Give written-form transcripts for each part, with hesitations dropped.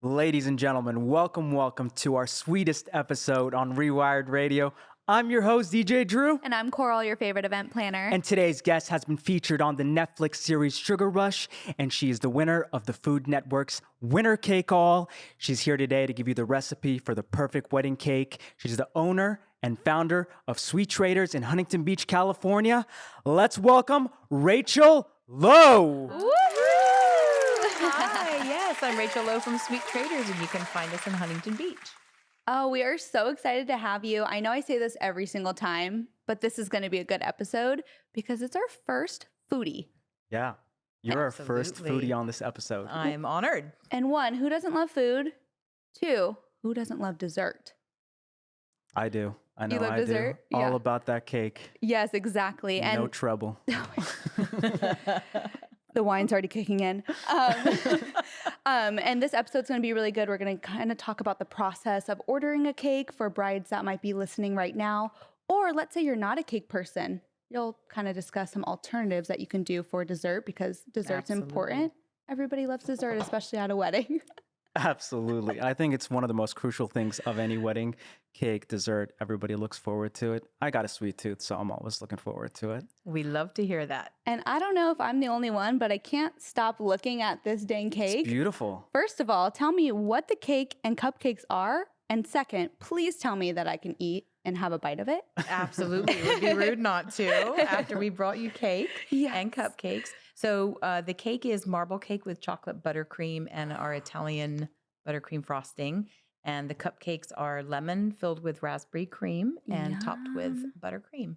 Ladies and gentlemen, welcome to our sweetest episode on Rewired Radio. I'm your host, DJ Drew. And I'm Coral, your favorite event planner. And today's guest has been featured on the Netflix series Sugar Rush, and she is the winner of the Food Network's Winner Cake All. She's here today to give you the recipe for the perfect wedding cake. She's the owner and founder of Sweet Traders in Huntington Beach, California. Let's welcome Rachel Lowe. Hi, yes, I'm Rachel Lowe from Sweet Traders, and you can find us in Huntington Beach. Oh, we are so excited to have you. I know I say this every single time, but this is going to be a good episode because it's our first foodie. Yeah, you're our first Absolutely. foodie on this episode. I'm honored. And one, who doesn't love food? Two, who doesn't love dessert? I do. I know love I dessert? do. All Yeah. about that cake. Yes, exactly. No And trouble. the wine's already kicking in. And this episode's going to be really good. We're going to kind of talk about the process of ordering a cake for brides that might be listening right now. Or let's say you're not a cake person. You'll kind of discuss some alternatives that you can do for dessert because dessert's Absolutely. important. Everybody loves dessert, especially at a wedding. Absolutely. I think it's one of the most crucial things of any wedding. Cake, dessert, everybody looks forward to it. I got a sweet tooth, so I'm always looking forward to it. We love to hear that. And I don't know if I'm the only one, but I can't stop looking at this dang cake. It's beautiful. First of all, tell me what the cake and cupcakes are. And second, please tell me that I can eat and have a bite of it. Absolutely. It would be rude not to after we brought you cake and Yes. cupcakes. So the cake is marble cake with chocolate buttercream and our Italian buttercream frosting. And the cupcakes are lemon filled with raspberry cream and topped with Yum. buttercream.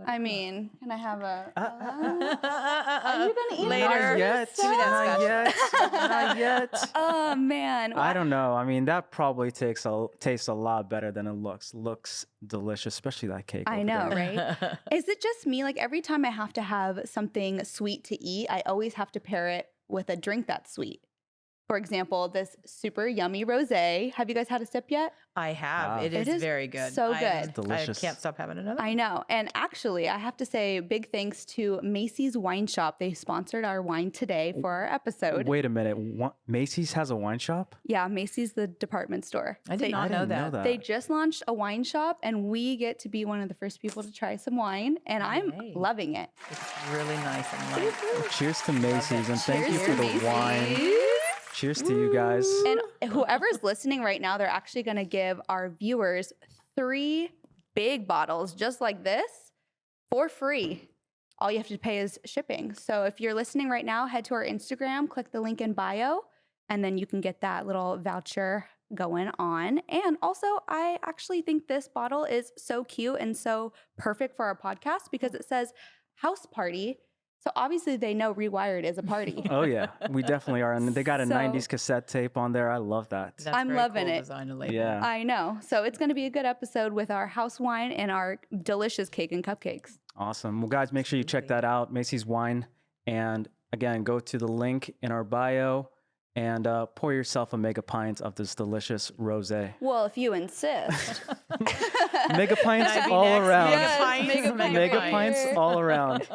I mean, can I have a? Are you gonna eat it? later? Not yet. Give me that Not special. yet. Not yet. Oh man, I don't know. I mean, that probably tastes a lot better than it looks. Looks delicious, especially that cake. I over know, there. right? Is it just me? Like every time I have to have something sweet to eat, I always have to pair it with a drink that's sweet. For example, this super yummy rosé. Have you guys had a sip yet? I have. Wow. It It is is very good. so I good. Delicious. can't stop having another. I know. And actually, I have to say big thanks to Macy's Wine Shop. They sponsored our wine today for our episode. Wait a minute. Macy's has a wine shop? Yeah, Macy's the department store. I did They- not know didn't that. They just launched a wine shop, and we get to be one of the first people to try some wine, and I'm Yay. loving it. It's really nice and light. Cheers to Macy's, and thank you Cheers for to the wine. Macy's. Cheers to you guys. And whoever's listening right now, they're actually going to give our viewers 3 big bottles just like this for free. All you have to pay is shipping. So if you're listening right now, head to our Instagram, click the link in bio, and then you can get that little voucher going on. And also, I actually think this bottle is so cute and so perfect for our podcast because it says house party. So obviously they know Rewired is a party. Oh yeah, we definitely are, and they got a So- 90s cassette tape on there. I love that. That's I'm very loving cool it. Design to label. Yeah. I know. So it's going to be a good episode with our house wine and our delicious cake and cupcakes. Awesome. Well, guys, make sure you check Absolutely. that out, Macy's Wine. And again, go to the link in our bio and pour yourself a mega pint of this delicious rosé. Well, if you insist. Mega pints Can I be all next? around. Yes, Mega Mega pint. pints all around.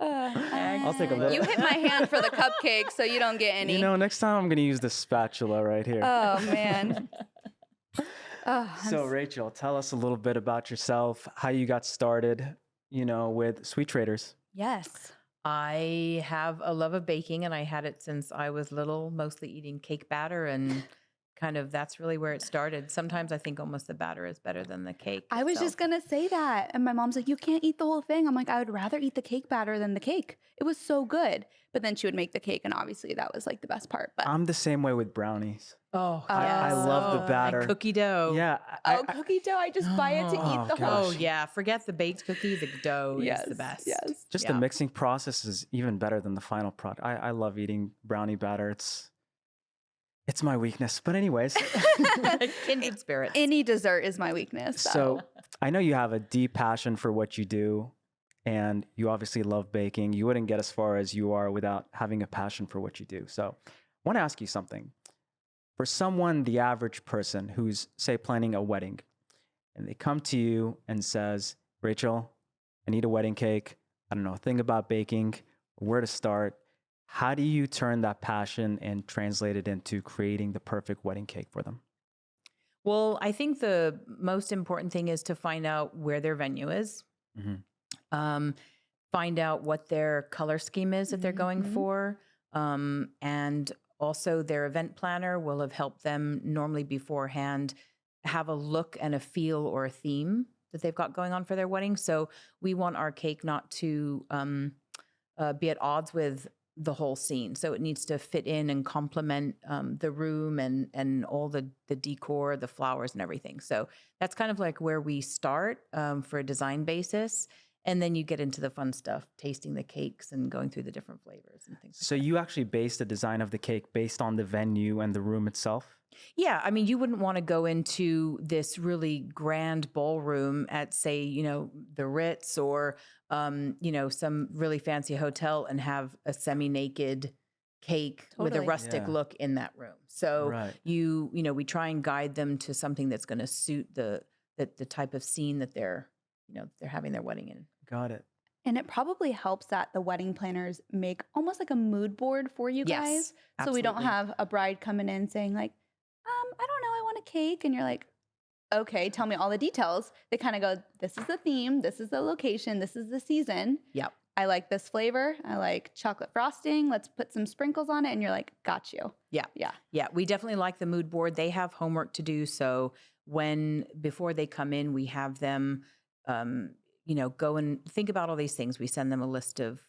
I'll take a look. You hit my hand for the cupcake, so you don't get any. You know, next time I'm going to use the spatula right here. Oh, man. Oh, I'm So, Rachel, tell us a little bit about yourself, how you got started, with Sweet Traders. yes. I have a love of baking, and I had it since I was little, mostly eating cake batter, and kind of that's really where it started. Sometimes I think almost the batter is better than the cake. I was just going to say that. And my mom's like, you can't eat the whole thing. I'm like, I would rather eat the cake batter than the cake. It was so good. But then she would make the cake, and obviously that was like the best part. But I'm the same way with brownies. Oh, I love the and batter. cookie dough. Yeah. cookie dough, I just buy it to Oh, eat the gosh. whole Oh yeah, forget the baked cookie. The dough is the best. Yes. Just Yeah. the mixing process is even better than the final product. I love eating brownie batter. It's my weakness. But anyways, Kindred spirits. Any dessert is my weakness. so I know you have a deep passion for what you do, and you obviously love baking. You wouldn't get as far as you are without having a passion for what you do. So I want to ask you something. For someone, the average person who's, say, planning a wedding, and they come to you and says, Rachel, I need a wedding cake. I don't know a thing about baking, where to start. How do you turn that passion and translate it into creating the perfect wedding cake for them? Well, I think the most important thing is to find out where their venue is. Mhm. Um, find out what their color scheme is that they're going Mhm. for. And also, their event planner will have helped them normally beforehand have a look and a feel or a theme that they've got going on for their wedding. So, we want our cake not to be at odds with the whole scene. So it needs to fit in and complement the room and all the decor, the flowers, and everything. So that's kind of like where we start for a design basis, and then you get into the fun stuff, tasting the cakes and going through the different flavors and things. So you actually base the design of the cake based on the venue and the room itself? Yeah, I mean, you wouldn't want to go into this really grand ballroom at, say, the Ritz or, some really fancy hotel and have a semi-naked cake with a Totally. rustic Yeah. look in that room. So Right. we try and guide them to something that's going to suit the type of scene that they're having their wedding in. Got it. And it probably helps that the wedding planners make almost like a mood board for you Yes, guys. So we don't absolutely. have a bride coming in saying like, I don't know, I want a cake. And you're like, okay, tell me all the details. They kind of go, this is the theme, this is the location, this is the season. Yep. I like this flavor. I like chocolate frosting. Let's put some sprinkles on it. And you're like, got you. Yeah. Yeah. Yeah, we definitely like the mood board. They have homework to do. So before they come in, we have them, go and think about all these things. We send them a list of,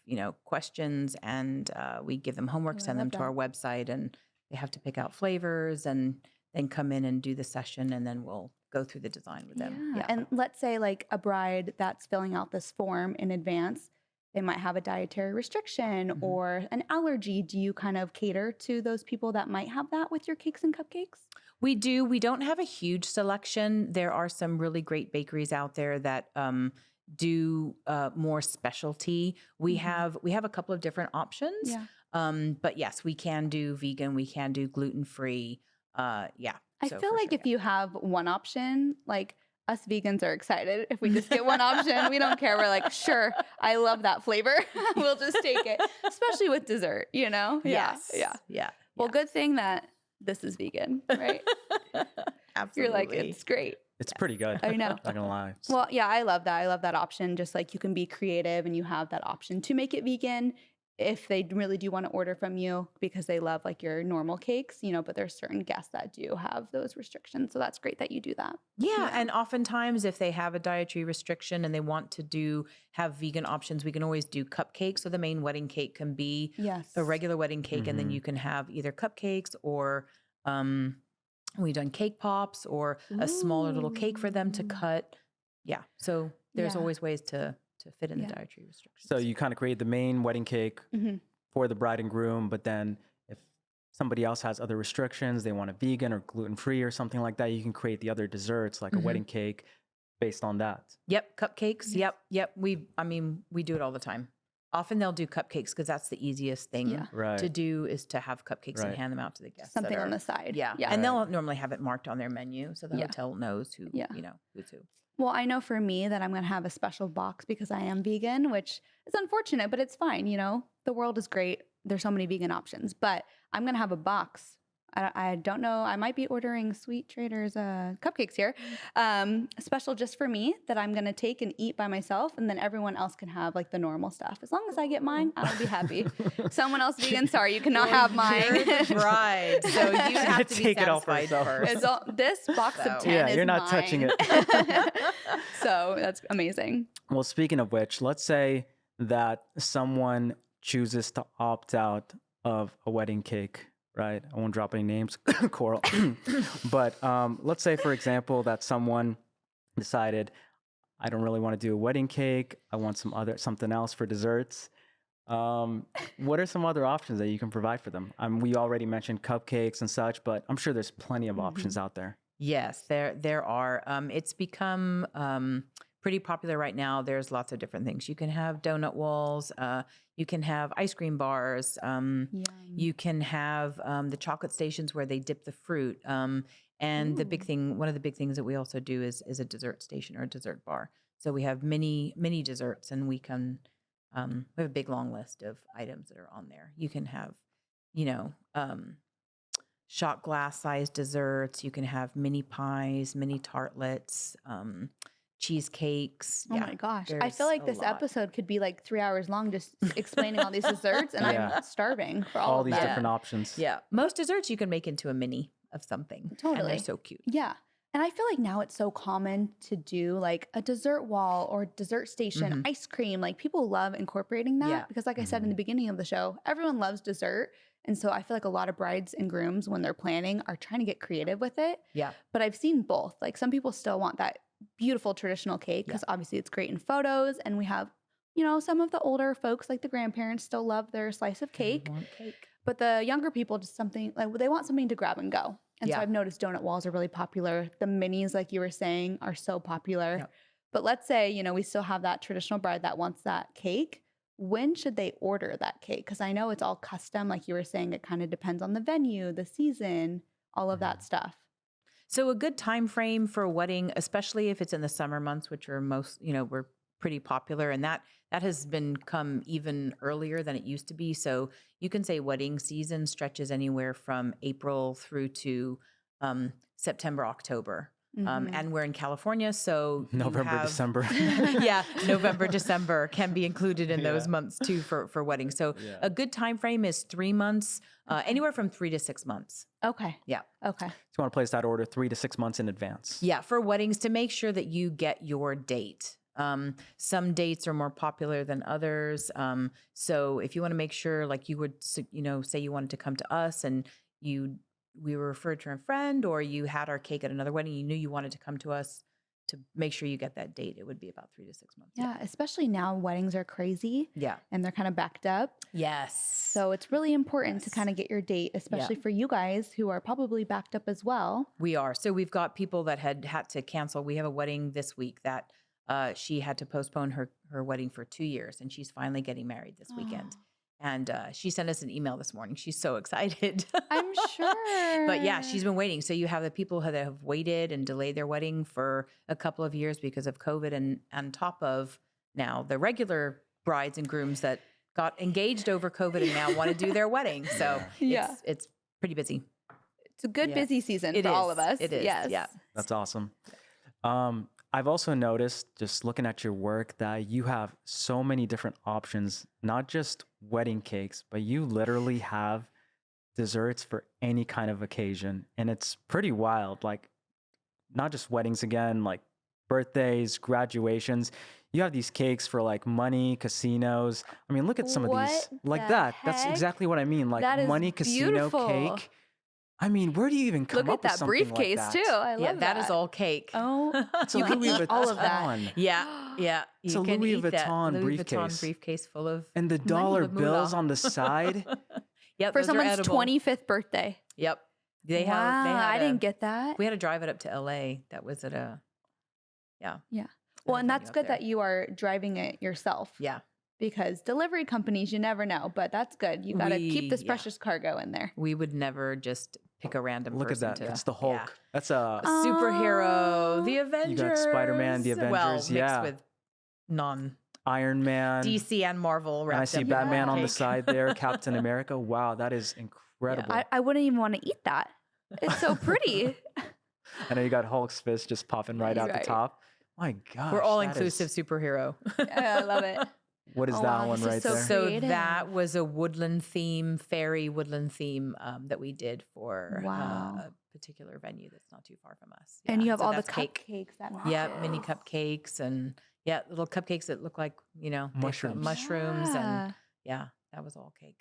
questions and we give them homework, Oh, I send them love to that. our website, and they have to pick out flavors and then come in and do the session, and then we'll go through the design with them. Yeah. And let's say like a bride that's filling out this form in advance, they might have a dietary restriction Mhm. or an allergy. Do you kind of cater to those people that might have that with your cakes and cupcakes? We do. We don't have a huge selection. There are some really great bakeries out there that do more specialty. We Mhm. have a couple of different options. Yeah. But yes, we can do vegan. We can do gluten free. Yeah. I so feel for like sure, if you have one option, like us vegans are excited. If we just get one option, we don't care. We're like, sure, I love that flavor. We'll just take it, especially with dessert, yeah. Yes. Yeah. Yeah. Well, good thing that this is vegan, right? Absolutely. You're like, it's great. It's pretty good. I know. Not gonna lie. Well, yeah, I love that. I love that option. Just like you can be creative and you have that option to make it vegan if they really do want to order from you because they love like your normal cakes, but there's certain guests that do have those restrictions. So that's great that you do that. Yeah, and oftentimes if they have a dietary restriction and they want to have vegan options, we can always do cupcakes. So the main wedding cake can be Yes. a regular wedding cake, and then Mhm. you can have either cupcakes or we've done cake pops or a smaller little cake for them to Ooh. cut. Yeah, so there's Yeah. always ways to fit in Yeah. the dietary restrictions. So you kind of create the main wedding cake Mhm. for the bride and groom, but then if somebody else has other restrictions, they want a vegan or gluten free or something like that, you can create the other desserts like a Mhm. wedding cake based on that. Yep, cupcakes. Yes. Yep. We do it all the time. Often they'll do cupcakes because that's the easiest thing Yeah. Right. to do is to have cupcakes and Right. hand them out to the guests. that Something on are- the side. Yeah. Yeah. And Right. they'll normally have it marked on their menu so the Yeah. hotel knows who, Yeah. who's who. Well, I know for me that I'm going to have a special box because I am vegan, which is unfortunate, but it's fine. The world is great. There's so many vegan options, but I'm going to have a box. I don't know. I might be ordering Sweet Traders cupcakes here, special just for me that I'm going to take and eat by myself. And then everyone else can have like the normal stuff. As long as I get mine, I'll be happy. Someone else vegan, sorry, you cannot have mine. You're the bride, so you have to be Take it all for satisfied yourself. first. It's all, this box So- of 10 Yeah, is you're not touching mine. it. So that's amazing. Well, speaking of which, let's say that someone chooses to opt out of a wedding cake, right? I won't drop any names, Coral. But let's say, for example, that someone decided, I don't really want to do a wedding cake. I want something else for desserts. What are some other options that you can provide for them? We already mentioned cupcakes and such, but I'm sure there's plenty of options out there. Yes, there are. It's become pretty popular right now. There's lots of different things. You can have donut walls. You can have ice cream bars. You can have the chocolate stations where they dip the fruit. And the big Ooh. thing, one of the big things that we also do is a dessert station or a dessert bar. So we have mini desserts, and we can We have a big long list of items that are on there. You can have, you know, shot glass sized desserts. You can have mini pies, mini tartlets, cheesecakes. Oh Yeah, my gosh. I there's feel like a this lot. episode could be like 3 hours long just explaining all these desserts, and Yeah. I'm starving for all All of these that. different options. Yeah, most desserts you can make into a mini of something. And Totally. they're so cute. Yeah. And I feel like now it's so common to do like a dessert wall or dessert station, Mhm. ice cream. Like people love incorporating that Yeah. because, like I said in the beginning of the show, everyone loves dessert. And so I feel like a lot of brides and grooms, when they're planning, are trying to get creative with it. Yeah. But I've seen both. Like some people still want that beautiful traditional cake because obviously it's great in photos. And we have, you know, some of the older folks, like the grandparents, still love their slice of They cake. want cake. But the younger people, just something like they want something to grab and go. And so Yeah. I've noticed donut walls are really popular. The minis, like you were saying, are so popular. Yep. But let's say, you know, we still have that traditional bride that wants that cake. When should they order that cake? Because I know it's all custom. Like you were saying, it kind of depends on the venue, the season, all of that stuff. So a good time frame for a wedding, especially if it's in the summer months, which are most, you know, we're pretty popular, and that has come even earlier than it used to be. So you can say wedding season stretches anywhere from April through to September, October. Mhm. And we're in California, so you November, have- December. yeah, November, December can be included in those Yeah. months too for weddings. So Yeah. a good time frame is 3 months, anywhere from 3 to 6 months. Okay. Yeah. Okay. So you want to place that order 3 to 6 months in advance. Yeah, for weddings to make sure that you get your date. Some dates are more popular than others. So if you want to make sure, like you would, you know, say you wanted to come to us and we were referred to a friend, or you had our cake at another wedding, you knew you wanted to come to us, to make sure you get that date, it would be about 3 to 6 months. Yeah. Especially now, weddings are crazy Yeah. and they're kind of backed up. Yes. So it's really important to Yes. kind of get your date, especially for you guys who are probably backed up as well. We are. So we've got people that had to cancel. We have a wedding this week that she had to postpone her wedding for 2 years, and she's finally getting married this weekend. And she sent us an email this morning. She's so excited. I'm sure. But yeah, she's been waiting. So you have the people that have waited and delayed their wedding for a couple of years because of COVID, and on top of now the regular brides and grooms that got engaged over COVID and now want to do their wedding. So Yeah. it's pretty busy. It's a good Yeah. busy season It for all is. of us. It is, Yes. yeah. That's awesome. I've also noticed, just looking at your work, that you have so many different options, not just wedding cakes, but you literally have desserts for any kind of occasion. And it's pretty wild. Like, not just weddings again, like birthdays, graduations. You have these cakes for like money, casinos. I mean, look at some of these. What Like the that. That's heck? exactly what I mean. Like That is money, casino, beautiful. cake. I mean, where do you even come Look up at with that something briefcase like too. that? I love Yeah, that is all cake. Oh, It's a you can Louis eat all of that. Vuitton. Yeah, yeah. It's You a can Louis eat that Vuitton Louis briefcase. Vuitton briefcase full of And the money, dollar the bills moolah. on the side. Yep, For those are someone's edible. 25th birthday. Yep. They wow, had I a- didn't get that. We had to drive it up to LA. That was at a Yeah. at Well, a and venue that's up good there. that you are driving it yourself. Yeah. Because delivery companies, you never know, but that's good. You got to keep this Yeah. precious cargo in there. We would never just pick a random Look at person that. to That's the yeah. Hulk. That's a A superhero, the Oh. Avengers. Spider-Man, the Well, Avengers, yeah. mixed with non Iron Man. DC and Marvel. And I wrapped see up in Batman on the cake. side there, Captain America. Wow, that is incredible. I wouldn't even want to eat that. It's so pretty. I know you got Hulk's fist just popping right out Right. the top. My gosh. We're all that inclusive is- superhero. I love it. What is Oh, that wow, one this is right so there? So creative. that was a woodland theme, fairy woodland theme that we did for Wow. a particular venue that's not too far from us. And Yeah, you have so all the that's cake. cupcakes that Yeah, matches. mini cupcakes and little cupcakes that look like, they have Mushrooms. mushrooms and Yeah. yeah, that was all cake.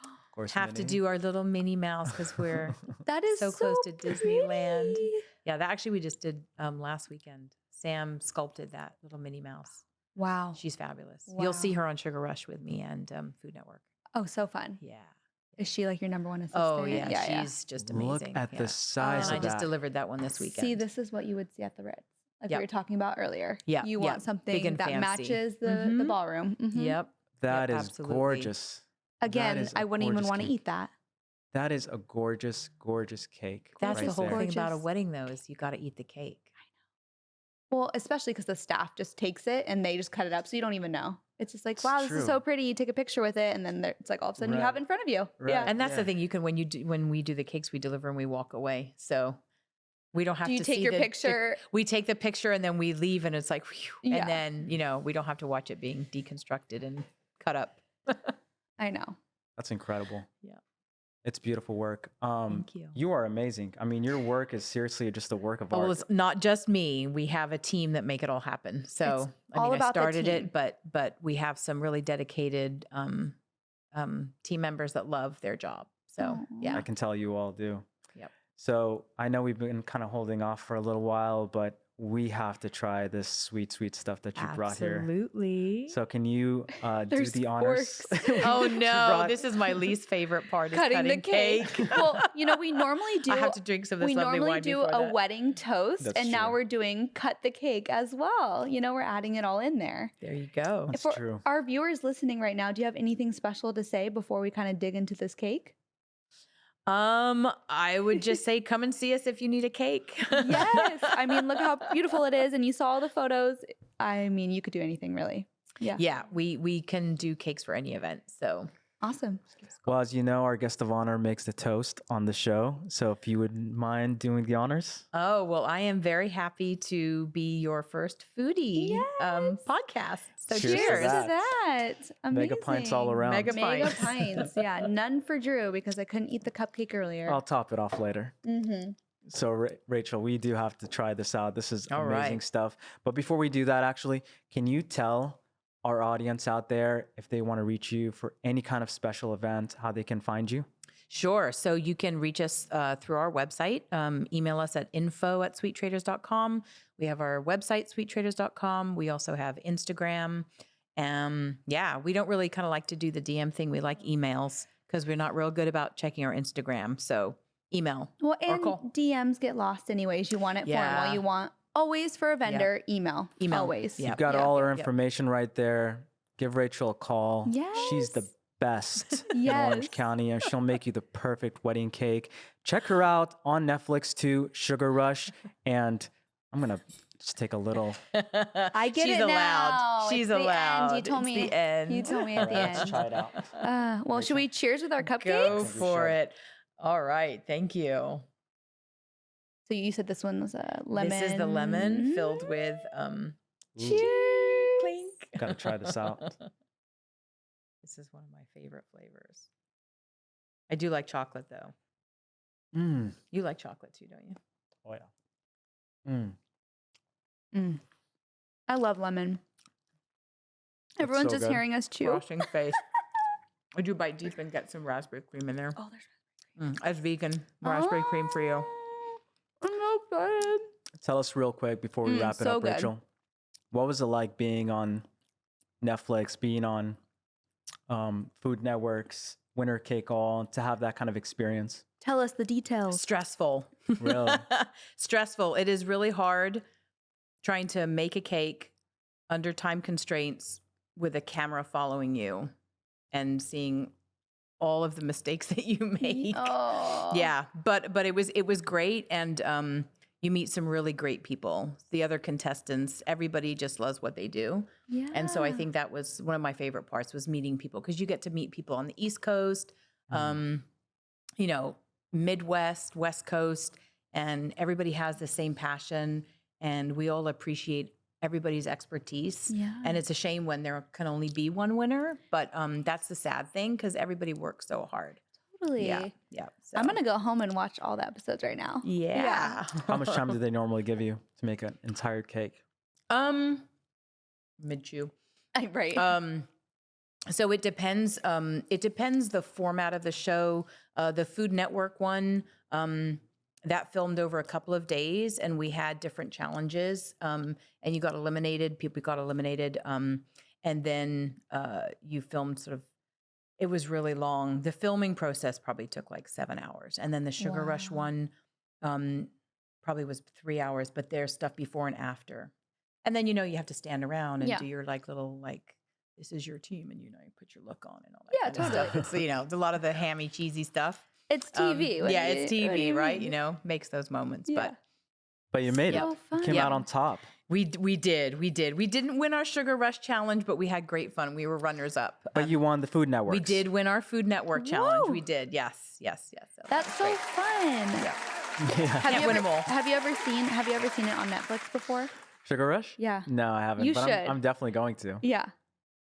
Of course, Have to Minnie. do our little Minnie Mouse because we're That is so close to Disneyland. pretty. yeah. That actually we just did last weekend. Sam sculpted that little Minnie Mouse. Wow. She's fabulous. You'll see Wow. her on Sugar Rush with me and Food Network. Oh, so fun. Yeah. Is she like your number one assistant? Oh yeah, she's just amazing. Look at yeah. the size And I of just that. delivered that one this weekend. See, this is what you would see at the Ritz, like Yep. we were talking about earlier. Yeah, You yeah. want something and that fancy. matches the Mhm. ballroom. Mhm. Yep. That Yep, is absolutely. gorgeous. That Again, is a I wouldn't even gorgeous want to cake. eat that. That is a gorgeous, gorgeous cake. That's right the whole there. thing about a Gorgeous. wedding, though, is you got to eat the cake. Well, especially because the staff just takes it and they just cut it up, so you don't even know. It's just like, wow, this is true. so pretty. You take a picture with it, and then it's like all of a sudden you have it in front of you. Yeah. Right. And that's Yeah. the thing. You can when we do the cakes, we deliver and we walk away. So we don't have Do you to take see your the picture? we take the picture and then we leave, and it's like, whew, Yeah. and then we don't have to watch it being deconstructed and cut up. I know. That's incredible. Yeah. It's beautiful work. Thank you. You are amazing. I mean, your work is seriously just a work of Oh, art. well, it's not just me. We have a team that make it all happen. So all I about the started team. it, but we have some really dedicated team members that love their job. So yeah, I can tell you all do. Yep. So I know we've been kind of holding off for a little while, but we have to try this sweet, sweet stuff that you brought here. absolutely. So can you do There's the honors? forks. Oh You no, brought- this is my least favorite part. Is Cutting the cake. cake. Well, we normally do. I have to drink some of this we lovely normally wine do before a that. wedding toast, That's and now true. we're doing cut the cake as well. We're adding it all in there. There you go. That's For true. our viewers listening right now, do you have anything special to say before we kind of dig into this cake? I would just say come and see us if you need a cake. Yes. I mean, look how beautiful it is. And you saw all the photos. I mean, you could do anything really. Yeah. Yeah, we can do cakes for any event. So Awesome. Well, as you know, our guest of honor makes the toast on the show. So if you wouldn't mind doing the honors. oh well, I am very happy to be your first foodie podcast. So Cheers to cheers. To that. Amazing. Mega pints all around. Mega Mega pints. pints. Yeah. None for Drew because I couldn't eat the cupcake earlier. I'll top it off later. Mm-hmm. So Rachel, we do have to try this out. This is All amazing right. stuff. But before we do that, actually, can you tell our audience out there if they want to reach you for any kind of special event, how they can find you? Sure. So you can reach us through our website. Email us at info@sweettraders.com. We have our website, sweettraders.com. We also have Instagram. Yeah, we don't really kind of like to do the DM thing. We like emails because we're not real good about checking our Instagram. So email. Well, Or and call. DMs get lost anyways. You want it Yeah. formal. You want always for a vendor, email. Email. Always. Yeah. You've got Yep, all yep, our yep. information right there. Give Rachel a call. She's the Yes. best in Orange Yes. County, and she'll make you the perfect wedding cake. Check her out on Netflix too, Sugar Rush. And I'm going to just take a little. I get She's it allowed. now. She's It's the end. allowed. You told It's me. the end. You told me at the Let's end. try it out. Well, should we cheers with our Go cupcakes? for it. All right. Thank you. So you said this one was a lemon. This is the lemon filled with Cheers. clink. Got to try this out. This is one of my favorite flavors. I do like chocolate though. Mm. You like chocolate too, don't you? Oh, yeah. Mm. I love lemon. Everyone's so just good. hearing us chew. Frosting face. I do bite deep and get some raspberry cream in there. Oh, there's As vegan, raspberry cream for you. I'm so excited. Tell us real quick before we wrap it so up, good. Rachel. What was it like being on Netflix, being on Food Network's Winner Cake All, to have that kind of experience? Tell us the details. Stressful. Really? Stressful. It is really hard trying to make a cake under time constraints with a camera following you and seeing all of the mistakes that you make. Oh. Yeah, but it was great, and you meet some really great people. The other contestants, everybody just loves what they do, Yeah. and so I think that was one of my favorite parts was meeting people because you get to meet people on the East Coast, Midwest, West Coast, and everybody has the same passion, and we all appreciate everybody's expertise. Yeah. And it's a shame when there can only be one winner, but that's the sad thing because everybody works so hard. Totally. Yeah. So. I'm gonna go home and watch all the episodes right now. Yeah. How much time do they normally give you to make an entire cake? Mid-chew. Right. So it depends. It depends the format of the show. The Food Network one, that filmed over a couple of days, and we had different challenges. And you got eliminated. People got eliminated. And then you filmed sort of. It was really long. The filming process probably took like 7 hours, and then the Sugar Rush Wow. one probably was 3 hours. But there's stuff before and after. And then you have to stand around and Yeah. do your little this is your team, and you put your look on and all that. Yeah, kind of stuff. It's it's a lot of the hammy, cheesy stuff. It's TV. What Yeah, do it's you- what do TV, you right? mean? Makes those moments. Yeah. But you made So it. fun. You came Yeah. out on top. We did. We didn't win our Sugar Rush challenge, but we had great fun. We were runners up. But you won the Food Network. We did win our Food Network challenge. Woo! We did. Yes. So That's so fun. Yeah. Yeah. Can't win 'em all. Have you ever seen it on Netflix before? Sugar Rush? Yeah. No, I haven't. You but should. I'm definitely going to. Yeah.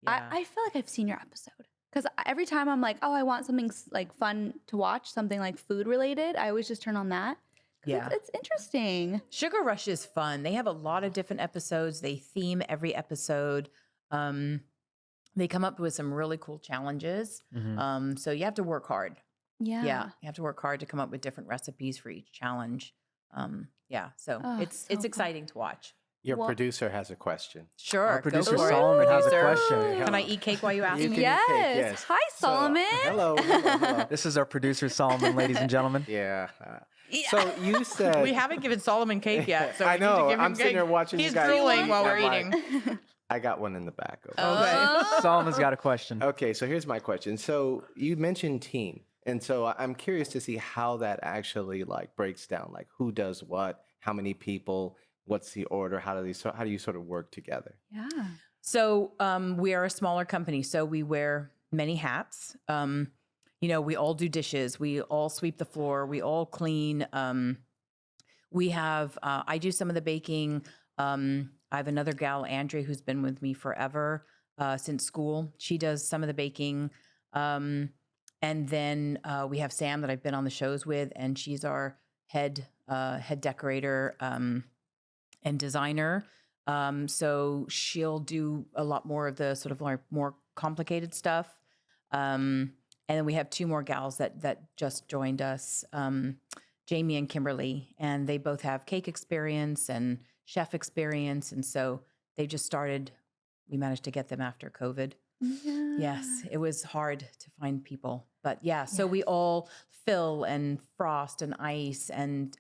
Yeah. I feel like I've seen your episode because every time I'm like, oh, I want something like fun to watch, something like food related, I always just turn on that. 'Cause Yeah. It's interesting. Sugar Rush is fun. They have a lot of different episodes. They theme every episode. They come up with some really cool challenges. Mhm. So you have to work hard. Yeah. Yeah, you have to work hard to come up with different recipes for each challenge. Yeah, so Oh, it's so fun. exciting to watch. Your Well- producer has a question. Sure, Our go producer for it. Solomon has a Producer. question. Can I eat cake while you ask You me? can eat cake, yes. Hi, So, Solomon. hello. This is our producer, Solomon, ladies and gentlemen. Yeah. Yeah. So you said We haven't given Solomon cake yet, so I we need to know. give him I'm sitting cake. there watching He's you guys. drooling eat. while we're I'm like, eating. I got one in the back. Okay. Oh. Solomon's got a question. Okay, so here's my question. So you mentioned team, and so I'm curious to see how that actually like breaks down. Like who does what, how many people, what's the order, how do you sort of work together? Yeah. So we are a smaller company, so we wear many hats. We all do dishes. We all sweep the floor. We all clean. We have, I do some of the baking. I have another gal, Andrea, who's been with me forever since school. She does some of the baking. And then we have Sam that I've been on the shows with, and she's our head decorator and designer. So she'll do a lot more of the sort of like more complicated stuff. And then we have two more gals that just joined us, Jamie and Kimberly, and they both have cake experience and chef experience. And so they just started, we managed to get them after COVID. Yes, it was hard to find people. But yeah, so we all fill and frost and ice and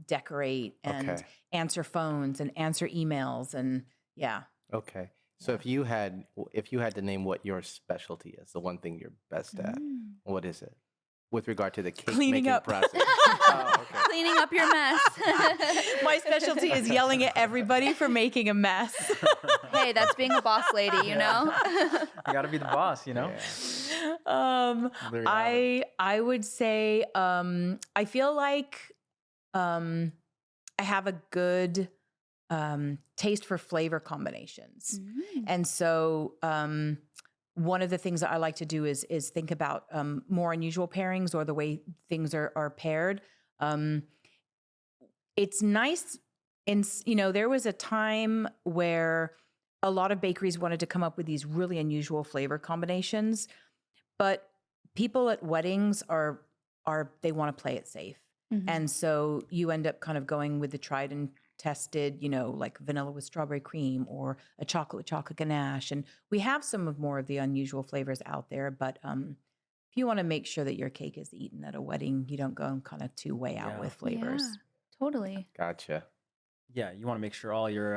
decorate and Okay. answer phones and answer emails and yeah. Okay. So if you had to name what your specialty is, the one thing you're best at, what is it? With regard to the cake Cleaning making up. process. Oh, okay. Cleaning up your mess. My specialty is yelling at everybody for making a mess. Hey, that's being a boss lady, you know? You got to be the boss, you know? Yeah. There you have it. I would say I feel like I have a good taste for flavor combinations. And so one of the things that I like to do is think about more unusual pairings or the way things are paired. It's nice there was a time where a lot of bakeries wanted to come up with these really unusual flavor combinations, but people at weddings they want to play it safe. And so you end up kind of going with the tried and tested, like vanilla with strawberry cream or a chocolate with chocolate ganache. And we have some of more of the unusual flavors out there, but if you want to make sure that your cake is eaten at a wedding, you don't go kind of too way out Yeah. with flavors. Yeah, totally. Gotcha. Yeah, you want to make sure all your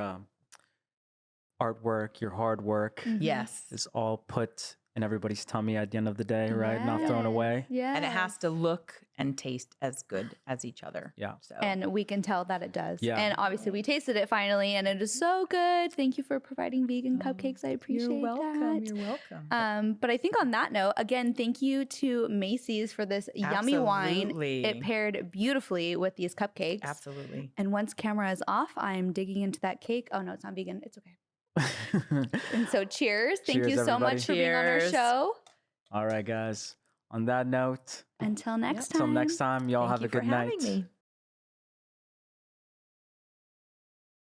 artwork, your hard work Yes. is all put in everybody's tummy at the end of the day, right? Not thrown Yes. away. Yeah. And it has to look and taste as good as each other. Yeah. So And we can tell that it does. Yeah. And obviously, we tasted it finally, and it is so good. Thank you for providing vegan cupcakes. I appreciate you're welcome. that. You're welcome. But I think on that note, again, thank you to Macy's for this yummy wine. Absolutely. It paired beautifully with these cupcakes. Absolutely. And once camera is off, I'm digging into that cake. Oh no, it's not vegan. It's okay. And so, cheers! Thank Cheers, you so everybody. much for being on our Cheers. show. All right, guys. On that note, Until next until time. next time, y'all Thank have you a good for having night. me.